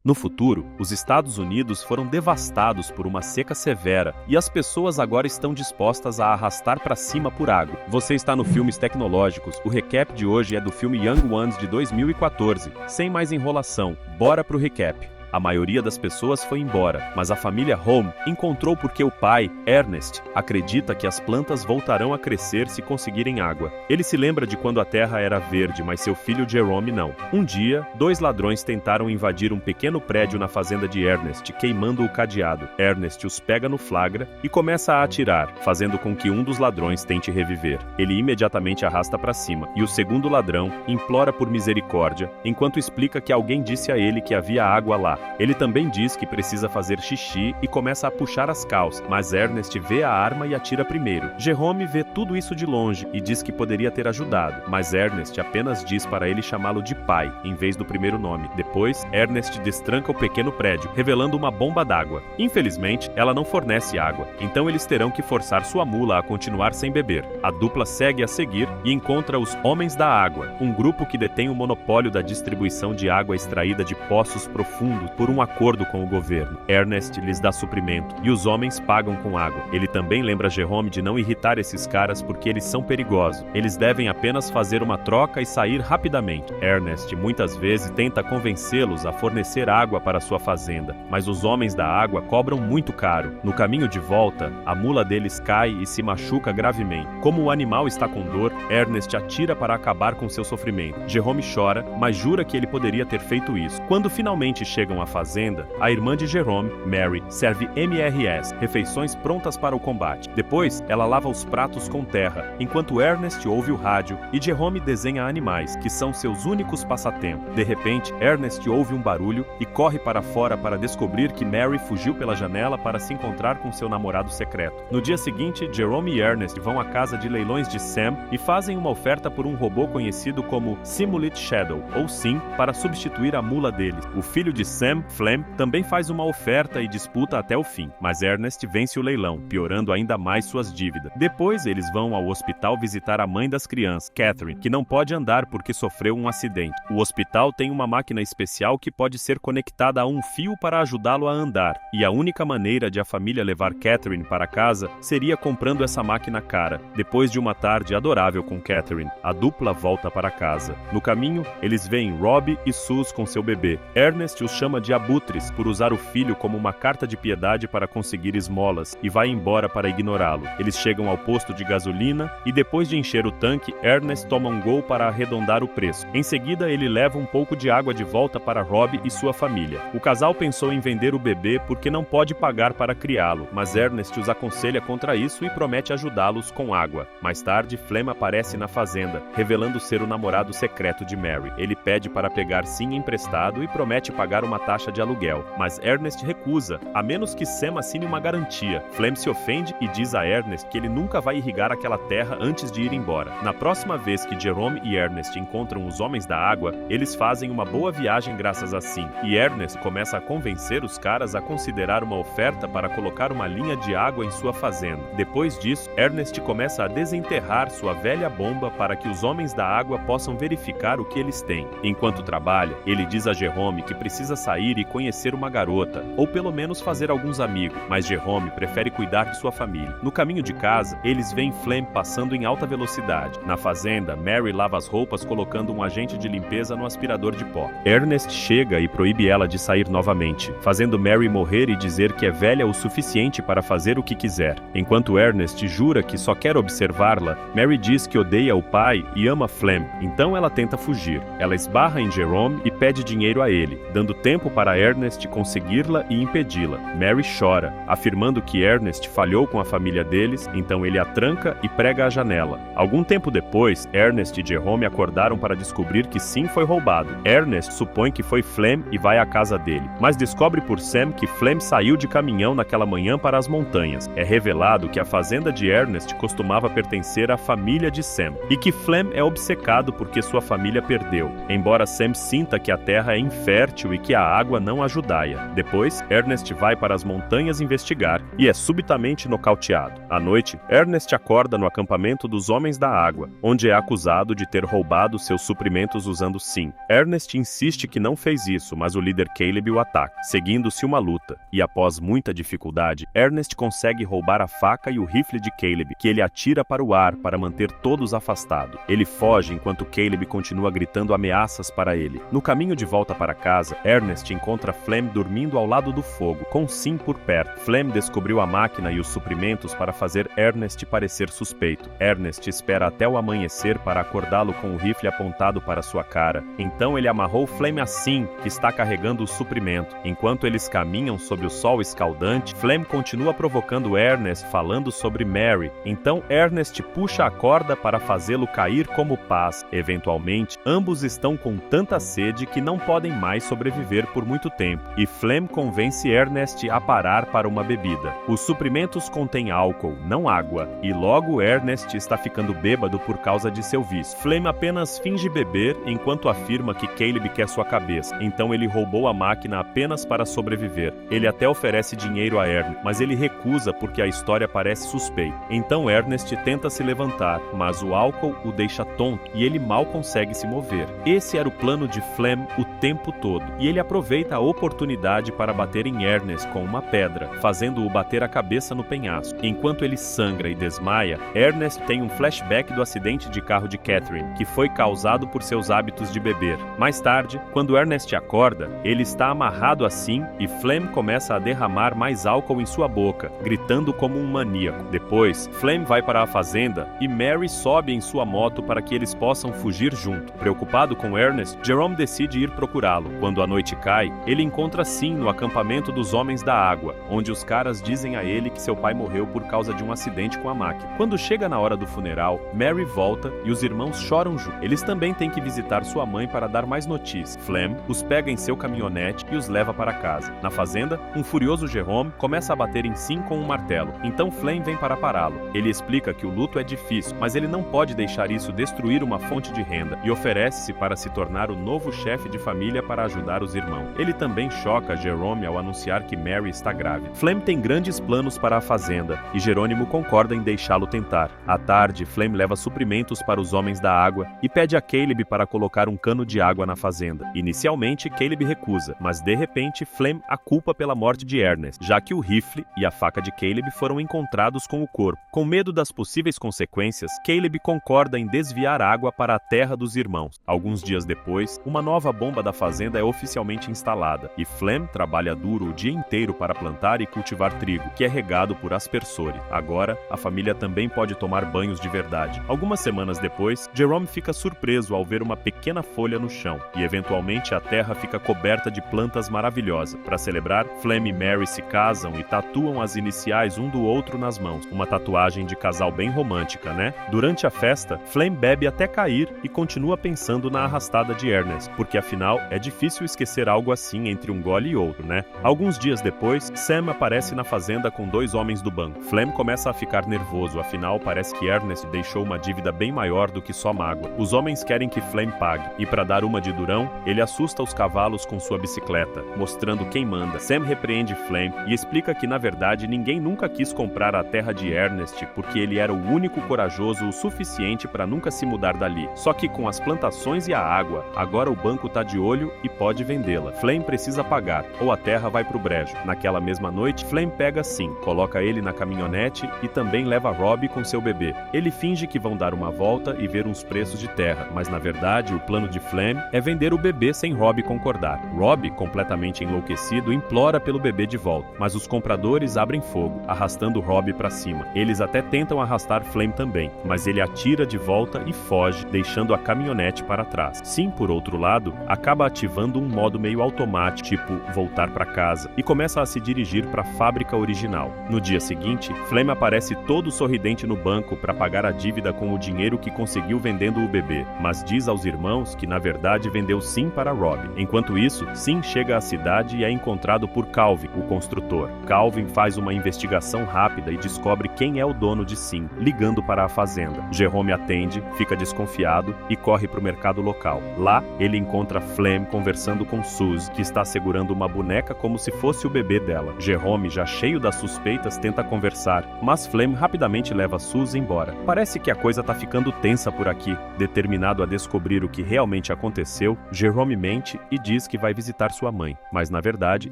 No futuro, os Estados Unidos foram devastados por uma seca severa e as pessoas agora estão dispostas a arrastar para cima por água. Você está no Filmes Tecnológicos. O recap de hoje é do filme Young Ones de 2014. Sem mais enrolação, bora pro recap. A maioria das pessoas foi embora, mas a família Home encontrou porque o pai, Ernest, acredita que as plantas voltarão a crescer se conseguirem água. Ele se lembra de quando a terra era verde, mas seu filho Jerome não. Um dia, 2 ladrões tentaram invadir um pequeno prédio na fazenda de Ernest, queimando o cadeado. Ernest os pega no flagra e começa a atirar, fazendo com que um dos ladrões tente reviver. Ele imediatamente arrasta para cima, e o segundo ladrão implora por misericórdia, enquanto explica que alguém disse a ele que havia água lá. Ele também diz que precisa fazer xixi e começa a puxar as calças, mas Ernest vê a arma e atira primeiro. Jerome vê tudo isso de longe e diz que poderia ter ajudado, mas Ernest apenas diz para ele chamá-lo de pai, em vez do primeiro nome. Depois, Ernest destranca o pequeno prédio, revelando uma bomba d'água. Infelizmente, ela não fornece água, então eles terão que forçar sua mula a continuar sem beber. A dupla segue a seguir e encontra os Homens da Água, um grupo que detém o monopólio da distribuição de água extraída de poços profundos por um acordo com o governo. Ernest lhes dá suprimento e os homens pagam com água. Ele também lembra Jerome de não irritar esses caras porque eles são perigosos. Eles devem apenas fazer uma troca e sair rapidamente. Ernest muitas vezes tenta convencê-los a fornecer água para sua fazenda, mas os Homens da Água cobram muito caro. No caminho de volta, a mula deles cai e se machuca gravemente. Como o animal está com dor, Ernest atira para acabar com seu sofrimento. Jerome chora, mas jura que ele poderia ter feito isso. Quando finalmente chegam à fazenda, a irmã de Jerome, Mary, serve MRS, refeições prontas para o combate. Depois, ela lava os pratos com terra, enquanto Ernest ouve o rádio e Jerome desenha animais, que são seus únicos passatempos. De repente, Ernest ouve um barulho e corre para fora para descobrir que Mary fugiu pela janela para se encontrar com seu namorado secreto. No dia seguinte, Jerome e Ernest vão à casa de leilões de Sam e fazem uma oferta por um robô conhecido como Simulate Shadow, ou Sim, para substituir a mula deles. O filho de Sam, Flem, também faz uma oferta e disputa até o fim, mas Ernest vence o leilão, piorando ainda mais suas dívidas. Depois, eles vão ao hospital visitar a mãe das crianças, Catherine, que não pode andar porque sofreu um acidente. O hospital tem uma máquina especial que pode ser conectada a um fio para ajudá-lo a andar, e a única maneira de a família levar Catherine para casa seria comprando essa máquina cara. Depois de uma tarde adorável com Catherine, a dupla volta para casa. No caminho, eles veem Robbie e Sus com seu bebê. Ernest os chama de abutres por usar o filho como uma carta de piedade para conseguir esmolas e vai embora para ignorá-lo. Eles chegam ao posto de gasolina e depois de encher o tanque, Ernest toma um gol para arredondar o preço. Em seguida, ele leva um pouco de água de volta para Robbie e sua família. O casal pensou em vender o bebê porque não pode pagar para criá-lo, mas Ernest os aconselha contra isso e promete ajudá-los com água. Mais tarde, Flem aparece na fazenda, revelando ser o namorado secreto de Mary. Ele pede para pegar Sim emprestado e promete pagar uma taxa de aluguel, mas Ernest recusa, a menos que Sam assine uma garantia. Flem se ofende e diz a Ernest que ele nunca vai irrigar aquela terra antes de ir embora. Na próxima vez que Jerome e Ernest encontram os Homens da Água, eles fazem uma boa viagem graças a Sim, e Ernest começa a convencer os caras a considerar uma oferta para colocar uma linha de água em sua fazenda. Depois disso, Ernest começa a desenterrar sua velha bomba para que os Homens da Água possam verificar o que eles têm. Enquanto trabalha, ele diz a Jerome que precisa sair e conhecer uma garota, ou pelo menos fazer alguns amigos, mas Jerome prefere cuidar de sua família. No caminho de casa, eles veem Flem passando em alta velocidade. Na fazenda, Mary lava as roupas colocando um agente de limpeza no aspirador de pó. Ernest chega e proíbe ela de sair novamente, fazendo Mary morrer e dizer que é velha o suficiente para fazer o que quiser. Enquanto Ernest jura que só quer observá-la, Mary diz que odeia o pai e ama Flem, então ela tenta fugir. Ela esbarra em Jerome e pede dinheiro a ele, dando tempo para Ernest conseguir-la e impedi-la. Mary chora, afirmando que Ernest falhou com a família deles, então ele a tranca e prega a janela. Algum tempo depois, Ernest e Jerome acordaram para descobrir que Sim foi roubado. Ernest supõe que foi Flem e vai à casa dele, mas descobre por Sam que Flem saiu de caminhão naquela manhã para as montanhas. É revelado que a fazenda de Ernest costumava pertencer à família de Sam, e que Flem é obcecado porque sua família perdeu. Embora Sam sinta que a terra é infértil e que a água não ajudaia. Depois, Ernest vai para as montanhas investigar e é subitamente nocauteado. À noite, Ernest acorda no acampamento dos Homens da Água, onde é acusado de ter roubado seus suprimentos usando Sim. Ernest insiste que não fez isso, mas o líder Caleb o ataca, seguindo-se uma luta. E após muita dificuldade, Ernest consegue roubar a faca e o rifle de Caleb, que ele atira para o ar para manter todos afastados. Ele foge enquanto Caleb continua gritando ameaças para ele. No caminho de volta para casa, Ernest encontra Flem dormindo ao lado do fogo, com Sim por perto. Flem descobriu a máquina e os suprimentos para fazer Ernest parecer suspeito. Ernest espera até o amanhecer para acordá-lo com o rifle apontado para sua cara. Então ele amarrou Flem a Sim, que está carregando o suprimento. Enquanto eles caminham sob o sol escaldante, Flem continua provocando Ernest falando sobre Mary. Então Ernest puxa a corda para fazê-lo cair como paz. Eventualmente, ambos estão com tanta sede que não podem mais sobreviver por muito tempo, e Flem convence Ernest a parar para uma bebida. Os suprimentos contêm álcool, não água, e logo Ernest está ficando bêbado por causa de seu vício. Flem apenas finge beber enquanto afirma que Caleb quer sua cabeça, então ele roubou a máquina apenas para sobreviver. Ele até oferece dinheiro a Ernest, mas ele recusa porque a história parece suspeita. Então Ernest tenta se levantar, mas o álcool o deixa tonto e ele mal consegue se mover. Esse era o plano de Flem o tempo todo, e ele aproveita a oportunidade para bater em Ernest com uma pedra, fazendo-o bater a cabeça no penhasco. Enquanto ele sangra e desmaia, Ernest tem um flashback do acidente de carro de Catherine, que foi causado por seus hábitos de beber. Mais tarde, quando Ernest acorda, ele está amarrado assim e Flem começa a derramar mais álcool em sua boca, gritando como um maníaco. Depois, Flem vai para a fazenda e Mary sobe em sua moto para que eles possam fugir junto. Preocupado com Ernest, Jerome decide ir procurá-lo. Quando a noite cai, ele encontra Sim no acampamento dos Homens da Água, onde os caras dizem a ele que seu pai morreu por causa de um acidente com a máquina. Quando chega na hora do funeral, Mary volta e os irmãos choram juntos. Eles também têm que visitar sua mãe para dar mais notícias. Flem os pega em seu caminhonete e os leva para casa. Na fazenda, um furioso Jerome começa a bater em Sim com um martelo. Então Flem vem para pará-lo. Ele explica que o luto é difícil, mas ele não pode deixar isso destruir uma fonte de renda e oferece-se para se tornar o novo chefe de família para ajudar os irmãos. Ele também choca Jerome ao anunciar que Mary está grávida. Flem tem grandes planos para a fazenda e Jerônimo concorda em deixá-lo tentar. À tarde, Flem leva suprimentos para os Homens da Água e pede a Caleb para colocar um cano de água na fazenda. Inicialmente, Caleb recusa, mas de repente Flem a culpa pela morte de Ernest, já que o rifle e a faca de Caleb foram encontrados com o corpo. Com medo das possíveis consequências, Caleb concorda em desviar água para a terra dos irmãos. Alguns dias depois, uma nova bomba da fazenda é oficialmente instalada e Flem trabalha duro o dia inteiro para plantar e cultivar trigo, que é regado por aspersores. Agora, a família também pode tomar banhos de verdade. Algumas semanas depois, Jerome fica surpreso ao ver uma pequena folha no chão e eventualmente a terra fica coberta de plantas maravilhosas. Para celebrar, Flem e Mary se casam e tatuam as iniciais um do outro nas mãos. Uma tatuagem de casal bem romântica, né? Durante a festa, Flem bebe até cair e continua pensando na arrastada de Ernest, porque afinal é difícil esquecer algo assim entre um gole e outro, né? Alguns dias depois, Sam aparece na fazenda com dois homens do banco. Flem começa a ficar nervoso, afinal parece que Ernest deixou uma dívida bem maior do que só mágoa. Os homens querem que Flem pague, e para dar uma de durão, ele assusta os cavalos com sua bicicleta, mostrando quem manda. Sam repreende Flem e explica que na verdade ninguém nunca quis comprar a terra de Ernest porque ele era o único corajoso o suficiente para nunca se mudar dali. Só que com as plantações e a água, agora o banco tá de olho e pode vendê-la. Flem precisa pagar, ou a terra vai pro brejo. Naquela mesma noite, Flem pega Sim, coloca ele na caminhonete e também leva Robbie com seu bebê. Ele finge que vão dar uma volta e ver uns preços de terra, mas na verdade o plano de Flem é vender o bebê sem Robbie concordar. Robbie, completamente enlouquecido, implora pelo bebê de volta, mas os compradores abrem fogo, arrastando Robbie para cima. Eles até tentam arrastar Flem também, mas ele atira de volta e foge, deixando a caminhonete para trás. Sim, por outro lado, acaba ativando um modo meio automático, tipo voltar para casa, e começa a se dirigir para a fábrica original. No dia seguinte, Flem aparece todo sorridente no banco para pagar a dívida com o dinheiro que conseguiu vendendo o bebê, mas diz aos irmãos que na verdade vendeu Sim para Robbie. Enquanto isso, Sim chega à cidade e é encontrado por Calvin, o construtor. Calvin faz uma investigação rápida e descobre quem é o dono de Sim, ligando para a fazenda. Jerome atende, fica desconfiado e corre para o mercado local. Lá, ele encontra encontra Flem conversando com Suzy, que está segurando uma boneca como se fosse o bebê dela. Jerome, já cheio das suspeitas, tenta conversar, mas Flem rapidamente leva Suzy embora. Parece que a coisa tá ficando tensa por aqui. Determinado a descobrir o que realmente aconteceu, Jerome mente e diz que vai visitar sua mãe, mas na verdade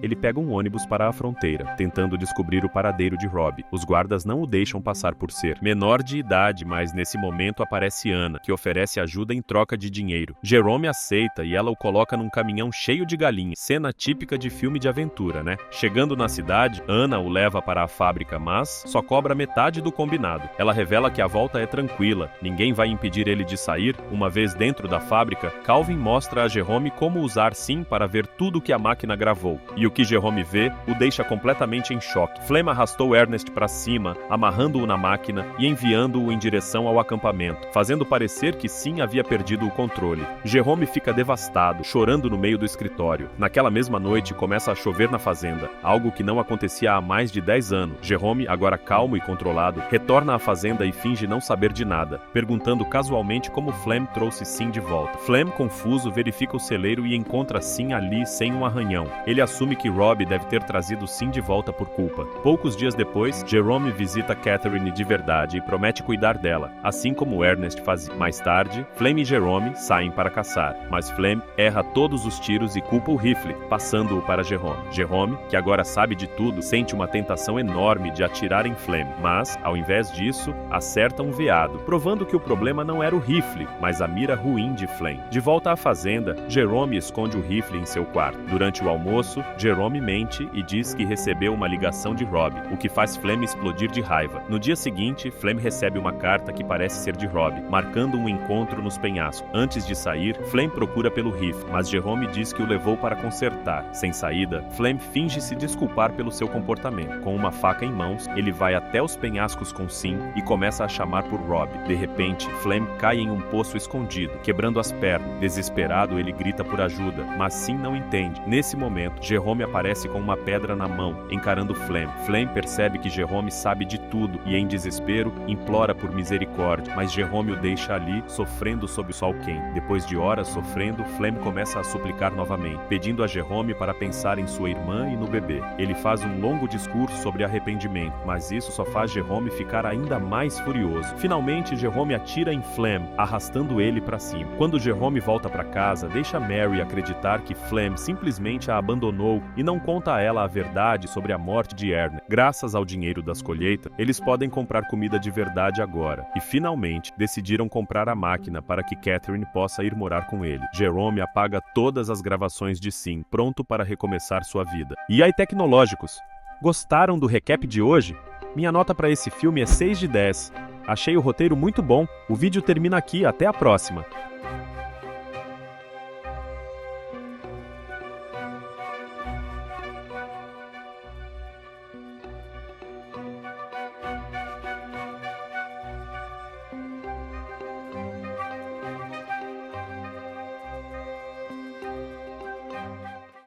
ele pega um ônibus para a fronteira, tentando descobrir o paradeiro de Rob. Os guardas não o deixam passar por ser menor de idade, mas nesse momento aparece Anna, que oferece ajuda em troca de dinheiro. Jerome aceita e ela o coloca num caminhão cheio de galinhas, cena típica de filme de aventura, né? Chegando na cidade, Anna o leva para a fábrica, mas só cobra metade do combinado. Ela revela que a volta é tranquila, ninguém vai impedir ele de sair. Uma vez dentro da fábrica, Calvin mostra a Jerome como usar SIM para ver tudo que a máquina gravou, e o que Jerome vê o deixa completamente em choque. Flem arrastou Ernest para cima, amarrando-o na máquina e enviando-o em direção ao acampamento, fazendo parecer que SIM havia perdido o controle. Jerome fica devastado, chorando no meio do escritório. Naquela mesma noite, começa a chover na fazenda, algo que não acontecia há mais de 10 anos. Jerome, agora calmo e controlado, retorna à fazenda e finge não saber de nada, perguntando casualmente como Flem trouxe SIM de volta. Flem, confuso, verifica o celeiro e encontra SIM ali sem um arranhão. Ele assume que Rob deve ter trazido SIM de volta por culpa. Poucos dias depois, Jerome visita Catherine de verdade e promete cuidar dela, assim como Ernest fazia. Mais tarde, Flem e Jerome saem para caçar, mas Flem erra todos os tiros e culpa o rifle, passando-o para Jerome. Jerome, que agora sabe de tudo, sente uma tentação enorme de atirar em Flem, mas, ao invés disso, acerta um veado, provando que o problema não era o rifle, mas a mira ruim de Flem. De volta à fazenda, Jerome esconde o rifle em seu quarto. Durante o almoço, Jerome mente e diz que recebeu uma ligação de Rob, o que faz Flem explodir de raiva. No dia seguinte, Flem recebe uma carta que parece ser de Rob, marcando um encontro nos penhascos. Antes de sair, Flem procura pelo rifle, mas Jerome diz que o levou para consertar. Sem saída, Flem finge se desculpar pelo seu comportamento. Com uma faca em mãos, ele vai até os penhascos com SIM e começa a chamar por Rob. De repente, Flem cai em um poço escondido, quebrando as pernas. Desesperado, ele grita por ajuda, mas SIM não entende. Nesse momento, Jerome aparece com uma pedra na mão, encarando Flem. Flem percebe que Jerome sabe de tudo e, em desespero, implora por misericórdia, mas Jerome o deixa ali, sofrendo sob o sol quente. Depois de horas sofrendo, Flem começa a suplicar novamente, pedindo a Jerome para pensar em sua irmã e no bebê. Ele faz um longo discurso sobre arrependimento, mas isso só faz Jerome ficar ainda mais furioso. Finalmente, Jerome atira em Flem, arrastando ele para cima. Quando Jerome volta para casa, deixa Mary acreditar que Flem simplesmente a abandonou e não conta a ela a verdade sobre a morte de Ernest. Graças ao dinheiro das colheitas, eles podem comprar comida de verdade agora. E finalmente, decidiram comprar a máquina para que Catherine possa ir morar com ele. Jerome apaga todas as gravações de SIM, pronto para recomeçar sua vida. E aí, tecnológicos? Gostaram do recap de hoje? Minha nota para esse filme é 6 de 10. Achei o roteiro muito bom. O vídeo termina aqui, até a próxima.